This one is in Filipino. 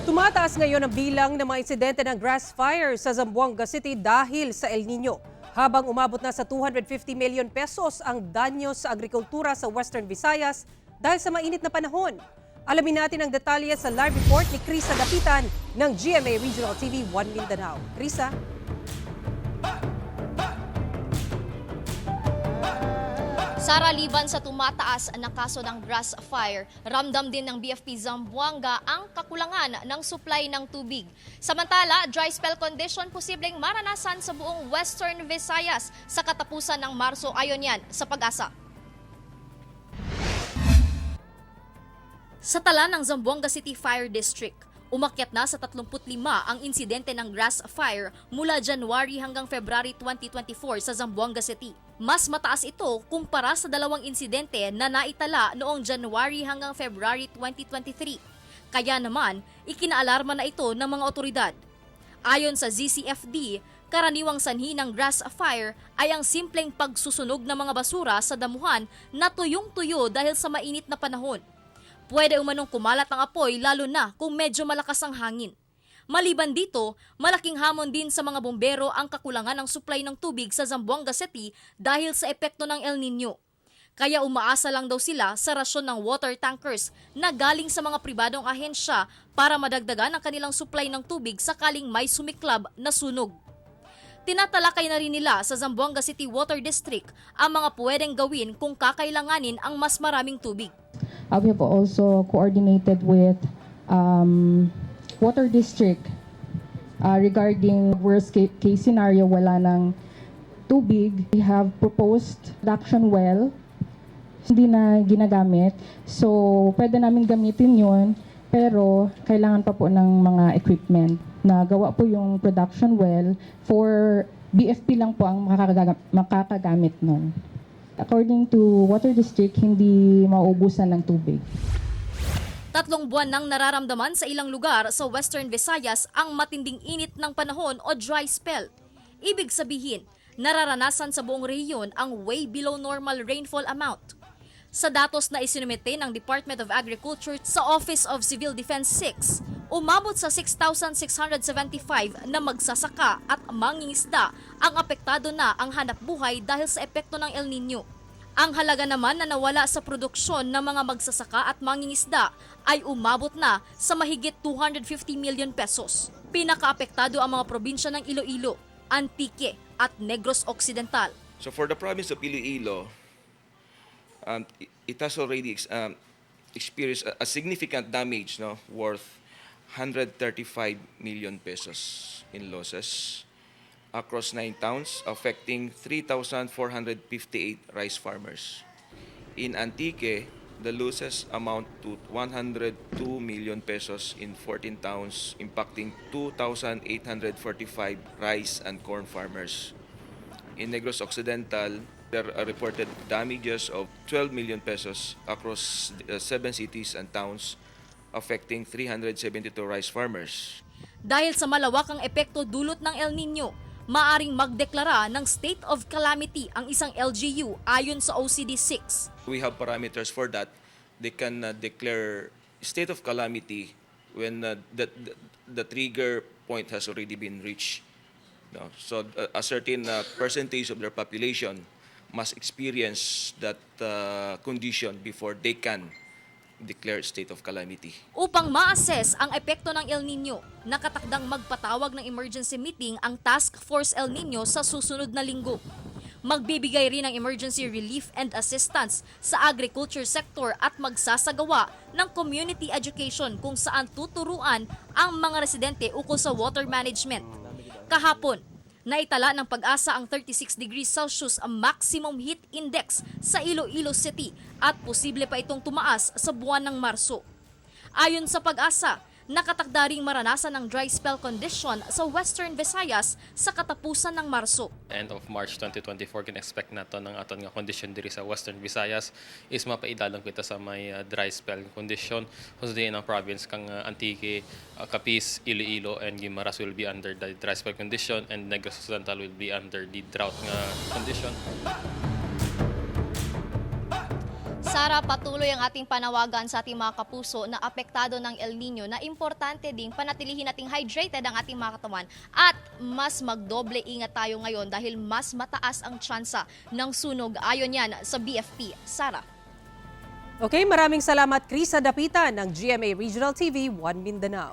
Tumataas ngayon ang bilang ng mga insidente ng grass fire sa Zamboanga City dahil sa El Nino. Habang umabot na sa 250 million pesos ang danyo sa agrikultura sa Western Visayas dahil sa mainit na panahon. Alamin natin ang detalye sa live report ni Krisa Dapitan ng GMA Regional TV 1 Mindanao. Krisa? Saraliban sa tumataas na kaso ng grass fire, ramdam din ng BFP Zamboanga ang kakulangan ng supply ng tubig. Samantala, dry spell condition posibleng maranasan sa buong Western Visayas sa katapusan ng Marso ayon yan sa Pag-asa. Sa tala ng Zamboanga City Fire District, umakyat na sa 35 ang insidente ng grass fire mula January hanggang February 2024 sa Zamboanga City. Mas mataas ito kumpara sa dalawang insidente na naitala noong January hanggang February 2023. Kaya naman, ikinaalarma na ito ng mga otoridad. Ayon sa ZCFD, karaniwang sanhi ng grass fire ay ang simpleng pagsusunog ng mga basura sa damuhan na tuyong-tuyo dahil sa mainit na panahon. Pwede umanong kumalat ang apoy lalo na kung medyo malakas ang hangin. Maliban dito, malaking hamon din sa mga bombero ang kakulangan ng supply ng tubig sa Zamboanga City dahil sa epekto ng El Nino. Kaya umaasa lang daw sila sa rasyon ng water tankers na galing sa mga pribadong ahensya para madagdagan ang kanilang supply ng tubig sakaling may sumiklab na sunog. Tinatalakay na rin nila sa Zamboanga City Water District ang mga pwedeng gawin kung kakailanganin ang mas maraming tubig. We have also coordinated with Water District regarding worst case scenario, wala ng tubig. We have proposed production well, hindi na ginagamit. So, pwede namin gamitin yun, pero kailangan pa po ng mga equipment. Nagawa po yung production well for BFP lang po ang makakagamit nun. According to Water District, hindi mauubusan ng tubig. 3 buwan nang nararamdaman sa ilang lugar sa Western Visayas ang matinding init ng panahon o dry spell. Ibig sabihin, nararanasan sa buong rehiyon ang way below normal rainfall amount. Sa datos na isinumite ng Department of Agriculture sa Office of Civil Defense 6, umabot sa 6,675 na magsasaka at mangingisda ang apektado na ang hanapbuhay dahil sa epekto ng El Nino. Ang halaga naman na nawala sa produksyon ng mga magsasaka at mangingisda ay umabot na sa mahigit 250 million pesos. Pinakaapektado ang mga probinsya ng Iloilo, Antique at Negros Occidental. So for the province of Iloilo, it has already experienced a significant damage, worth 135 million pesos in losses across 9 towns, affecting 3,458 rice farmers. In Antique, the losses amount to 102 million pesos in 14 towns, impacting 2,845 rice and corn farmers. In Negros Occidental, there are reported damages of 12 million pesos across 7 cities and towns, affecting 372 rice farmers. Dahil sa malawakang epekto dulot ng El Nino, maaring magdeklara ng state of calamity ang isang LGU ayon sa OCD6. We have parameters for that. They can declare state of calamity when the trigger point has already been reached. So a certain percentage of their population must experience that condition before they can declare state of calamity. Upang ma-assess ang epekto ng El Nino, nakatakdang magpatawag ng emergency meeting ang Task Force El Nino sa susunod na linggo. Magbibigay rin ng emergency relief and assistance sa agriculture sector at magsasagawa ng community education kung saan tuturuan ang mga residente ukol sa water management. Kahapon, naitala ng Pag-asa ang 36 degrees Celsius ang maximum heat index sa Iloilo City at posible pa itong tumaas sa buwan ng Marso. Ayon sa Pag-asa, nakatakda ring maranasan ng dry spell condition sa Western Visayas sa katapusan ng Marso. End of March 2024, kin-expect nato ng aton nga condition diri sa Western Visayas is mapaidalong kita sa may dry spell condition. So din ang province kang Antique, Capiz, Iloilo and Guimaras will be under the dry spell condition and Negros Occidental will be under the drought nga condition. Sara, patuloy ang ating panawagan sa ating mga kapuso na apektado ng El Nino na importante ding panatilihin nating hydrated ang ating mga katawan at mas magdoble ingat tayo ngayon dahil mas mataas ang tsansa ng sunog ayon yan sa BFP. Sara. Okay, maraming salamat Krisa Dapitan ng GMA Regional TV 1 Mindanao.